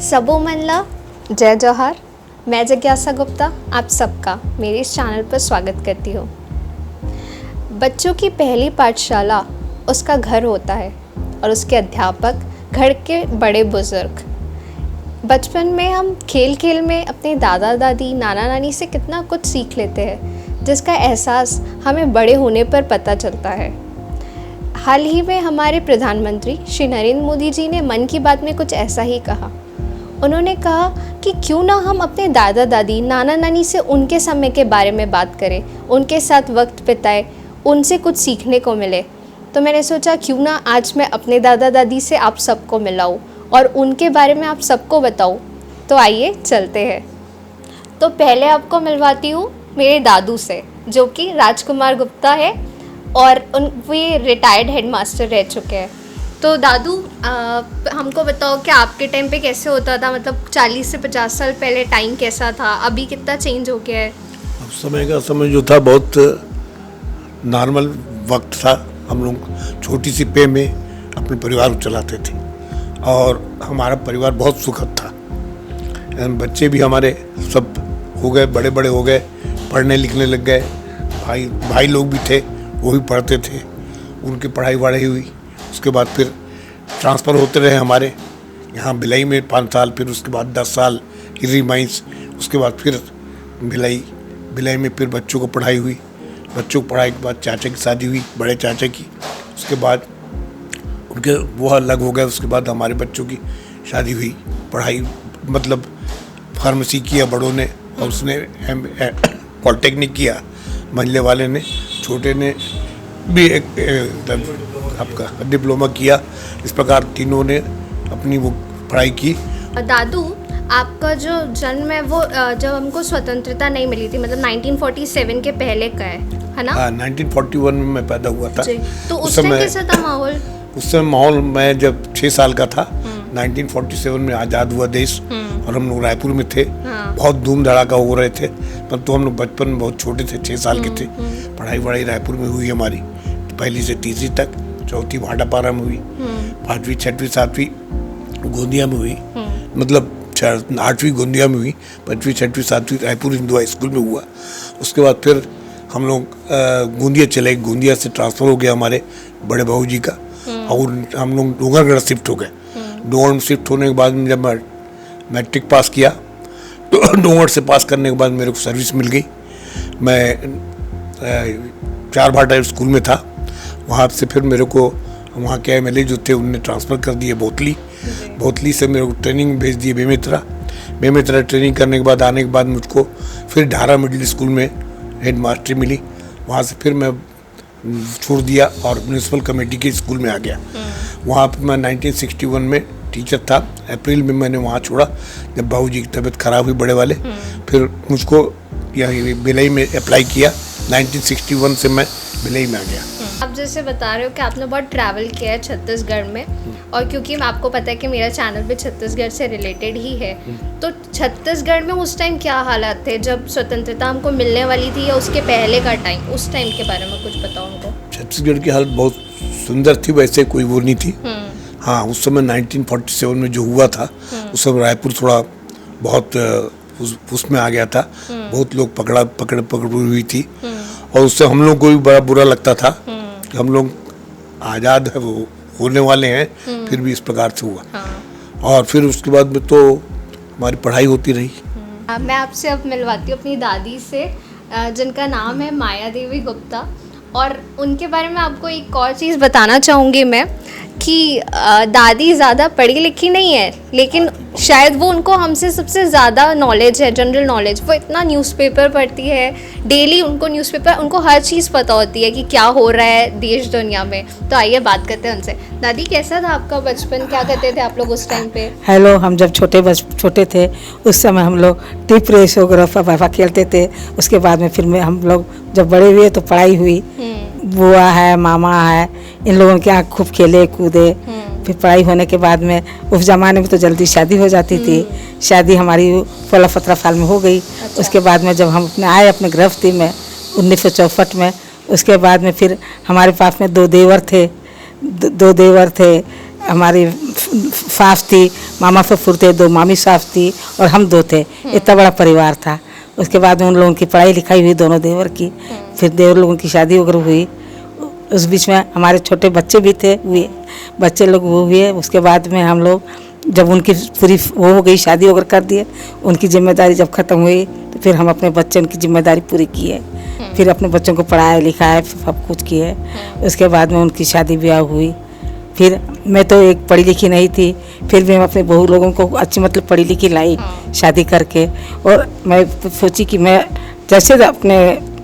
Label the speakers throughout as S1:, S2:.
S1: सबो मनला जय जौहर। मैं जिज्ञासा गुप्ता आप सबका मेरे इस चैनल पर स्वागत करती हूँ। बच्चों की पहली पाठशाला उसका घर होता है और उसके अध्यापक घर के बड़े बुजुर्ग। बचपन में हम खेल खेल में अपने दादा दादी नाना नानी से कितना कुछ सीख लेते हैं, जिसका एहसास हमें बड़े होने पर पता चलता है। हाल ही में हमारे प्रधानमंत्री श्री नरेंद्र मोदी जी ने मन की बात में कुछ ऐसा ही कहा। उन्होंने कहा कि क्यों ना हम अपने दादा दादी नाना नानी से उनके समय के बारे में बात करें, उनके साथ वक्त बिताएं, उनसे कुछ सीखने को मिले। तो मैंने सोचा क्यों ना आज मैं अपने दादा दादी से आप सबको मिलाऊं और उनके बारे में आप सबको बताऊं। तो आइए चलते हैं। तो पहले आपको मिलवाती हूँ मेरे दादू से, जो कि राजकुमार गुप्ता है और वे रिटायर्ड हेडमास्टर रह चुके हैं। तो दादू हमको बताओ कि आपके टाइम पे कैसे होता था, मतलब 40 से 50 साल पहले टाइम कैसा था, अभी कितना चेंज हो गया है?
S2: अब समय का समय जो था बहुत नॉर्मल वक्त था। हम लोग छोटी सी पे में अपने परिवार को चलाते थे और हमारा परिवार बहुत सुखद था। बच्चे भी हमारे सब हो गए, बड़े बड़े हो गए, पढ़ने लिखने लग गए। भाई लोग भी थे, वो भी पढ़ते थे, उनकी पढ़ाई वढ़ाई हुई। उसके बाद फिर ट्रांसफ़र होते रहे हमारे यहाँ भिलाई में 5 साल, फिर उसके बाद 10 साल हिरी माइंस, उसके बाद फिर भिलाई में फिर बच्चों को पढ़ाई हुई। बच्चों को पढ़ाई के बाद चाचा की शादी हुई, बड़े चाचा की। उसके बाद उनके वो अलग हो गए। उसके बाद हमारे बच्चों की शादी हुई, पढ़ाई मतलब फार्मेसी किया बड़ों ने और उसने पॉलिटेक्निक किया मंझले वाले ने, छोटे ने भी एक आपका डिप्लोमा किया। इस प्रकार तीनों ने अपनी वो पढ़ाई की।
S1: दादू, आपका जो जन्म है वो जब हमको स्वतंत्रता नहीं मिली थी, मतलब 1947 के पहले का है ना?
S2: हाँ, 1941 में मैं पैदा हुआ था।
S1: तो उस समय कैसा था माहौल?
S2: उस समय माहौल, मैं जब 6 साल का था, 1947 में आज़ाद हुआ देश और हम लोग रायपुर में थे। बहुत धूम धड़ाका हो रहे थे, पर तो हम लोग बचपन में बहुत छोटे थे, 6 साल के थे। पढ़ाई वढ़ाई रायपुर में हुई हमारी, पहली से तीसरी तक। चौथी भाटापारा में हुई, 5वीं 6वीं 7वीं गोंदिया में हुई, मतलब 8वीं गोंदिया में हुई, 5वीं 6वीं 7वीं रायपुर हिंदू हाई स्कूल में हुआ। उसके बाद फिर हम लोग गोंदिया चले। गोंदिया से ट्रांसफ़र हो गया हमारे बड़े बहू जी का और हम लोग डोंगरगढ़ शिफ्ट हो गए। डोंगरगढ़ शिफ्ट होने के बाद में जब मैं मैट्रिक पास किया तो डोंगरगढ़ से पास करने के बाद मेरे को सर्विस मिल गई। मैं 4 भाटा स्कूल में था। वहाँ से फिर मेरे को वहाँ के MLA जो थे उनने ट्रांसफ़र कर दिए बोतली से मेरे को ट्रेनिंग भेज दिए बेमेतरा ट्रेनिंग करने के बाद आने के बाद मुझको फिर ढारा मिडिल स्कूल में हेड मास्टरी मिली। वहाँ से फिर मैं छोड़ दिया और म्यूनसिपल कमेटी के स्कूल में आ गया। वहाँ पर मैं 1961 में टीचर था। अप्रैल में मैंने वहाँ छोड़ा जब बाबू जी की तबीयत खराब हुई बड़े वाले। फिर मुझको यहाँ भिलाई में अप्लाई किया। 1961 से मैं भिलाई में आ गया।
S1: आप जैसे बता रहे हो कि आपने बहुत ट्रैवल किया है छत्तीसगढ़ में, और क्योंकि आपको पता है कि मेरा चैनल भी छत्तीसगढ़ से रिलेटेड ही है, तो छत्तीसगढ़ में उस टाइम क्या हालात थे जब स्वतंत्रता हमको मिलने वाली थी, या उसके पहले का टाइम, उस टाइम के बारे में कुछ बताओ हमको।
S2: छत्तीसगढ़ की हालत बहुत सुंदर थी, वैसे कोई वो नहीं थी। हाँ, उस समय 1947 में जो हुआ था उस समय रायपुर थोड़ा बहुत उसमें आ गया था। बहुत लोग पकड़ हुई थी और उससे हम लोग को भी बड़ा बुरा लगता था कि हम लोग आज़ाद है वो होने वाले हैं, फिर भी इस प्रकार से हुआ। और फिर उसके बाद में तो हमारी पढ़ाई होती रही।
S1: मैं आपसे अब मिलवाती हूँ अपनी दादी से, जिनका नाम है माया देवी गुप्ता। और उनके बारे में आपको एक और चीज़ बताना चाहूँगी मैं कि दादी ज़्यादा पढ़ी लिखी नहीं है, लेकिन शायद वो उनको हमसे सबसे ज़्यादा नॉलेज है, जनरल नॉलेज। वो इतना न्यूज़पेपर पढ़ती है, डेली उनको न्यूज़पेपर, उनको हर चीज़ पता होती है कि क्या हो रहा है देश दुनिया में। तो आइए बात करते हैं उनसे। दादी, कैसा था आपका बचपन, क्या करते थे आप लोग उस टाइम पे?
S3: हेलो, हम जब छोटे थे उस समय हम लोग टिप रेस वगैरह खेलते थे। उसके बाद में फिर हम लोग जब बड़े हुए तो पढ़ाई हुई। बुआ है, मामा है, इन लोगों के यहाँ खूब खेले कूदे। फिर पढ़ाई होने के बाद में उस ज़माने में तो जल्दी शादी हो जाती थी। शादी हमारी 16-17 साल में हो गई। अच्छा। उसके बाद में जब हम आए अपने गृहस्थी में 1964 में, उसके बाद में फिर हमारे पास में 2 देवर थे। हमारी सास थी, मामा ससुर थे, 2 मामी सास थी और हम 2 थे। इतना बड़ा परिवार था। उसके बाद में उन लोगों की पढ़ाई लिखाई हुई, दोनों देवर की। फिर देवर लोगों की शादी वगैरह हुई। उस बीच में हमारे छोटे बच्चे भी थे, हुए बच्चे लोग वो हुए। उसके बाद में हम लोग जब उनकी पूरी वो हो गई, शादी वगैरह कर दिए, उनकी जिम्मेदारी जब ख़त्म हुई तो फिर हम अपने बच्चों की जिम्मेदारी पूरी की है। फिर अपने बच्चों को पढ़ाया लिखाया, सब कुछ किए। उसके बाद में उनकी शादी ब्याह हुई। फिर मैं तो एक पढ़ी लिखी नहीं थी, फिर भी मैं अपने बहू लोगों को अच्छी मतलब पढ़ी लिखी लाई शादी करके। और मैं सोची कि मैं जैसे अपने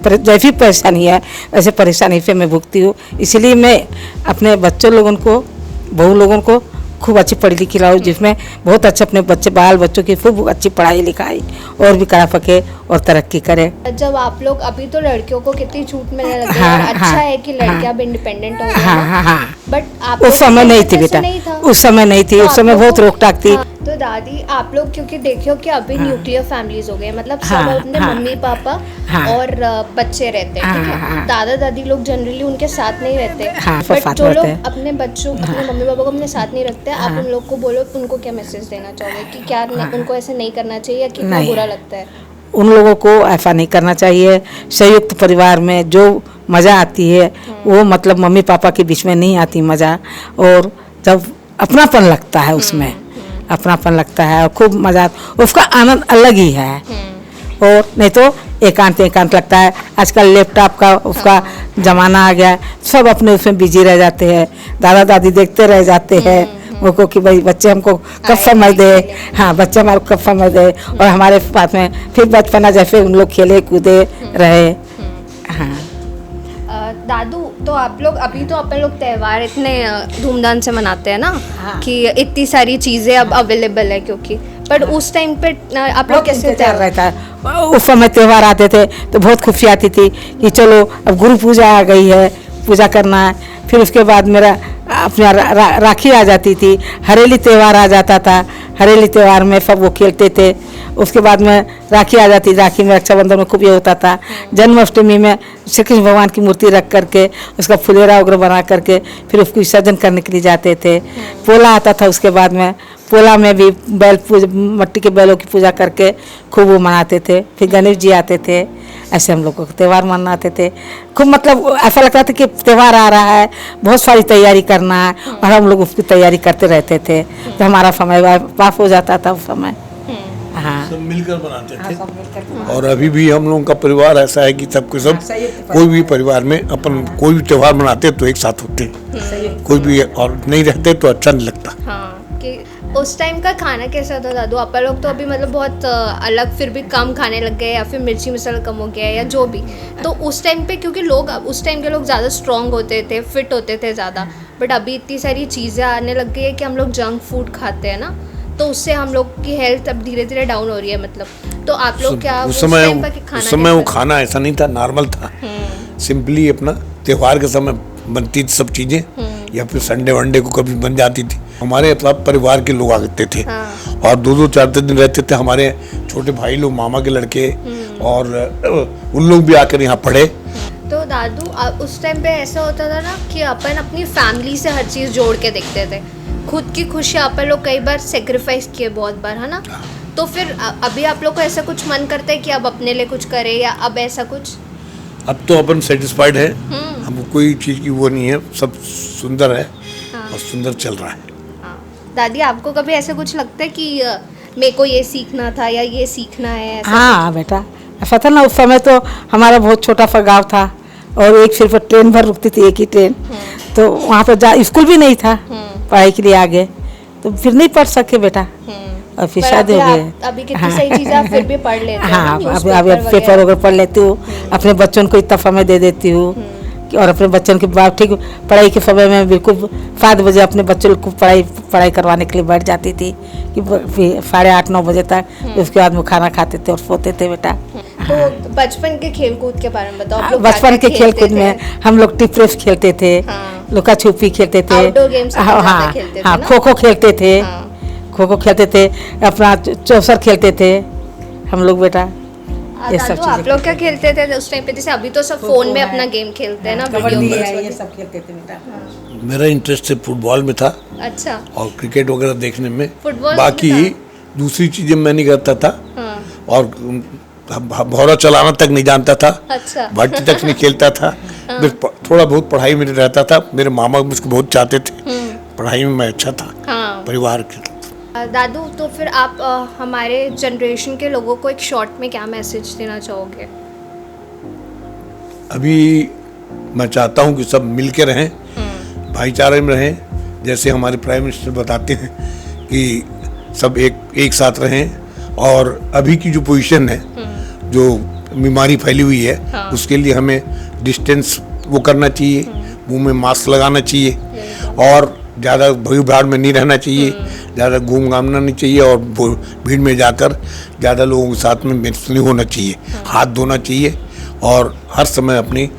S3: जैसी परेशानी है वैसे परेशानी से मैं भुगती हूँ, इसलिए मैं अपने बच्चों लोगों को, बहू लोगों को खूब अच्छी पढ़ी लिखी लाऊं, जिसमें बहुत अच्छे अपने बच्चे बाल बच्चों की खूब अच्छी पढ़ाई लिखाई और भी करा सके और तरक्की करे।
S1: जब आप लोग अभी तो लड़कियों को कितनी छूट मिलने लगी है,
S3: हाँ,
S1: और अच्छा
S3: हाँ,
S1: है कि लड़कियां भी इंडिपेंडेंट हो रही
S3: हाँ
S1: हैं।
S3: हाँ हाँ।
S1: बट आप
S3: उस समय नहीं थी बेटा, उस समय नहीं थी, उस समय बहुत रोक टाक थी।
S1: तो दादी आप लोग क्योंकि देखियो कि अभी न्यूक्लियर फैमिलीज हो गए, मतलब सब
S3: हाँ,
S1: अपने
S3: हाँ,
S1: मम्मी पापा
S3: हाँ,
S1: और बच्चे रहते हैं, ठीक है।
S3: हाँ,
S1: दादा दादी लोग जनरली उनके साथ नहीं रहते,
S3: हाँ, सब
S1: बट
S3: साथ
S1: जो लोग
S3: रहते हैं।
S1: अपने बच्चों अपने मम्मी पापा को अपने साथ नहीं रखते, आप उन लोग को बोलो, उनको क्या मैसेज देना चाहोगे कि क्या उनको ऐसे नहीं करना चाहिए, कितना
S3: नहीं।
S1: बुरा लगता है?
S3: उन लोगों को ऐसा नहीं करना चाहिए। संयुक्त परिवार में जो मज़ा आती है वो मतलब मम्मी पापा के बीच में नहीं आती मज़ा। और जब अपनापन लगता है उसमें, अपनापन लगता है और खूब मज़ा, उसका आनंद अलग ही है। और नहीं तो एकांत लगता है। आजकल लैपटॉप का उसका ज़माना आ गया है, सब अपने उसमें बिजी रह जाते हैं, दादा दादी देखते रह जाते हैं उनको कि भाई बच्चे हमको कब समझ दे, हाँ बच्चे हमारे कब समझ दे, और हमारे पास में फिर बचपना जैसे उन लोग खेले कूदे रहे। हाँ
S1: दादू, तो आप लोग अभी तो अपन लोग त्यौहार इतने धूमधाम से मनाते हैं ना, कि इतनी सारी चीज़ें अब अवेलेबल है, क्योंकि पर उस टाइम पे आप लोग कैसे
S3: इंतजार रहता है। उस समय त्यौहार आते थे तो बहुत खुशी आती थी कि चलो अब गुरु पूजा आ गई है, पूजा करना है। फिर उसके बाद मेरा अपना राखी आ जाती थी, हरेली त्यौहार आ जाता था, हरेली त्यौहार में सब वो खेलते थे। उसके बाद में राखी आ जाती, राखी में रक्षाबंधन में खूब ये होता था। जन्माष्टमी में श्री कृष्ण भगवान की मूर्ति रख करके उसका फुलेरा वगैरह बना करके फिर उसको विसर्जन करने के लिए जाते थे। पोला आता था, उसके बाद में पोला में भी बैल पूजा, मट्टी के बैलों की पूजा करके खूब वो मनाते थे। फिर गणेश जी आते थे, ऐसे हम लोग को त्यौहार मनाते थे खूब। मतलब ऐसा लगता था कि त्यौहार आ रहा है, बहुत सारी तैयारी करना है, और हम लोग उसकी तैयारी करते रहते थे। तो हमारा समय पास हो जाता था उस समय। हाँ,
S2: सब मिलकर बनाते थे। और अभी भी हम लोगों का परिवार ऐसा है कि सबके सब कोई भी परिवार में अपन कोई भी त्यौहार मनाते तो एक साथ होते, कोई भी और नहीं रहते तो अच्छा नहीं लगता।
S1: हाँ, कि उस टाइम का खाना कैसा था दादू? आप लोग तो अभी मतलब बहुत अलग फिर भी कम खाने लग गए, या फिर मिर्ची मसाला कम हो गया, या जो भी। तो उस टाइम पे क्योंकि लोग उस टाइम के लोग ज़्यादा स्ट्रॉन्ग होते थे, फिट होते थे ज़्यादा, बट अभी इतनी सारी चीज़ें आने लग गई है कि हम लोग जंक फूड खाते हैं ना, तो उससे हम लोग की हेल्थ अब धीरे धीरे डाउन हो रही है। मतलब तो आप लोग क्या
S2: उस समय वो खाना ऐसा नहीं था, नॉर्मल था, सिंपली अपना त्योहार के समय बनती थी सब चीज़ें, या फिर संडे वनडे को कभी बन जाती थी। हमारे मतलब परिवार के लोग आते थे, और 2-2 4-4 दिन रहते थे। हमारे छोटे भाई लोग, मामा के लड़के, और उन लोग भी आकर यहाँ पढ़े।
S1: तो दादू उस टाइम पे ऐसा होता था ना कि अपन अपनी फैमिली से हर चीज़ जोड़ के देखते थे। खुद की खुशी अपन लोग कई बार सेक्रीफाइस किए, बहुत बार, है ना। तो फिर अभी आप लोग को ऐसा कुछ मन करता है कि अब अपने लिए कुछ करें, या अब ऐसा कुछ?
S2: अब तो अपन सेटिस्फाइड है, हमको कोई चीज़ की वो नहीं है, सब सुंदर है और सुंदर चल रहा है।
S1: दादी, आपको कभी ऐसा कुछ लगता है कि मेरे को ये सीखना था या ये सीखना है, ऐसा?
S3: हाँ बेटा, ऐसा था ना। उस समय तो हमारा बहुत छोटा सा गाँव था, और एक सिर्फ ट्रेन भर रुकती थी, एक ही ट्रेन। तो वहाँ पर स्कूल भी नहीं था पढ़ाई के लिए आगे, तो फिर नहीं पढ़ सके बेटा, और फिर शादी हो गई।
S1: अभी कितनी सही चीज़ें आप फिर भी पढ़ लेते हैं।
S3: हाँ, अभी पेपर वगैरह पढ़ लेती हूँ, अपने बच्चों को इतना समय दे देती हूँ, और अपने बच्चों के बाद ठीक पढ़ाई के समय में बिल्कुल 7 बजे अपने बच्चों को पढ़ाई करवाने के लिए बैठ जाती थी कि 8:30-9 बजे तक। उसके बाद में खाना खाते थे और सोते थे बेटा।
S1: तो बचपन के खेलकूद के बारे में बताओ। आप लोग
S3: बचपन के खेलकूद में हम लोग टिप्रेस खेलते थे, लुका छुपी खेलते थे,
S1: आउटडोर गेम्स खेलते थे,
S3: हाँ, खो-खो खेलते थे, खो-खो खेलते थे, अपना चौसर खेलते थे हम लोग बेटा। ये सब
S1: तो आप लोग क्या खेलते थे उस टाइम पे? जैसे अभी तो सब फोन में अपना गेम खेलते हैं ना, वीडियो गेम,
S3: ये सब खेलते थे बेटा।
S2: मेरा इंटरेस्ट फुटबॉल में था,
S1: अच्छा।
S2: और क्रिकेट वगैरह देखने में।
S1: फुटबॉल
S2: बाकी
S1: नहीं
S2: दूसरी चीजें मैं नहीं करता था।
S1: हाँ।
S2: और भौरा चलाना तक नहीं जानता था।
S1: अच्छा।
S2: भट्टी तक नहीं खेलता था। बस थोड़ा बहुत पढ़ाई में रहता था। मेरे मामा मुझको बहुत चाहते थे, पढ़ाई में मैं अच्छा था।
S1: हाँ।
S2: परिवार के
S1: दादू, तो फिर आप हमारे जनरेशन के लोगों को एक शॉर्ट में क्या मैसेज देना चाहोगे?
S2: अभी मैं चाहता हूँ कि सब मिल के रहें, भाईचारे में रहें। जैसे हमारे प्राइम मिनिस्टर बताते हैं कि सब एक साथ रहें। और अभी की जो पोजीशन है, जो बीमारी फैली हुई है,
S1: हाँ।
S2: उसके लिए हमें डिस्टेंस वो करना चाहिए, मुंह में मास्क लगाना चाहिए, और ज़्यादा भीड़ भाड़ में नहीं रहना चाहिए, ज़्यादा घूम घामना नहीं चाहिए, और भीड़ में जाकर ज़्यादा लोगों के साथ में मिक्स नहीं होना चाहिए। हाथ धोना चाहिए और हर समय अपनी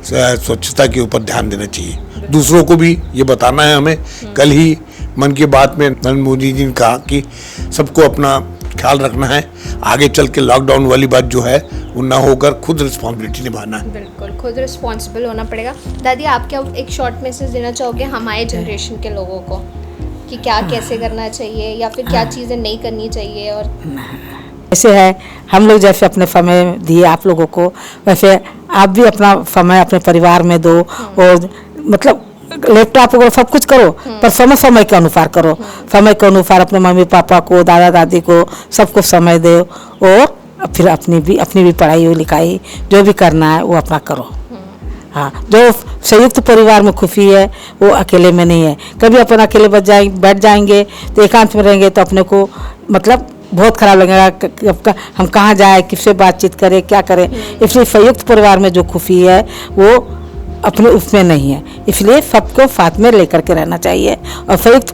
S2: स्वच्छता के ऊपर ध्यान देना चाहिए। दूसरों को भी ये बताना है हमें। कल ही मन की बात में नरेंद्र मोदी जी ने कहा कि सबको अपना ख्याल रखना है। आगे चल के लॉकडाउन वाली बात जो है वो ना होकर खुद रिस्पॉन्सिबिलिटी निभाना है।
S1: बिल्कुल, खुद रिस्पॉन्सिबल होना पड़ेगा। दादी, आप क्या एक शॉर्ट मैसेज देना चाहोगे हमारे जनरेशन के लोगों को कि क्या कैसे करना चाहिए, या फिर क्या चीज़ें नहीं करनी चाहिए? और
S3: ऐसे है, हम लोग जैसे अपने समय दिए आप लोगों को, वैसे आप भी अपना समय अपने परिवार में दो। और मतलब लैपटॉप वगैरह सब कुछ करो, पर समय के अनुसार करो। समय के अनुसार अपने मम्मी पापा को, दादा दादी को, सबको समय दो। और फिर अपनी भी पढ़ाई लिखाई जो भी करना है वो अपना करो। हाँ, जो संयुक्त परिवार में खुशी है वो अकेले में नहीं है। कभी अपन अकेले बैठ जाएंगे तो एकांत में रहेंगे तो अपने को मतलब बहुत खराब लगेगा। हम कहाँ जाए, किससे बातचीत करें, क्या करें। इसलिए संयुक्त परिवार में जो खुशी है वो अपने उसमें नहीं है। इसलिए सबको साथ में लेकर के रहना चाहिए और संयुक्त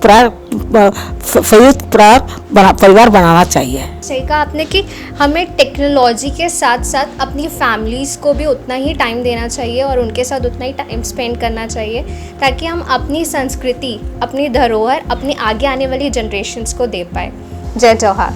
S3: परिवार बनाना चाहिए।
S1: सही कहा आपने कि हमें टेक्नोलॉजी के साथ साथ अपनी फैमिलीज़ को भी उतना ही टाइम देना चाहिए और उनके साथ उतना ही टाइम स्पेंड करना चाहिए, ताकि हम अपनी संस्कृति, अपनी धरोहर, अपनी आगे आने वाली जनरेशन्स को दे पाए। जय जवाहर।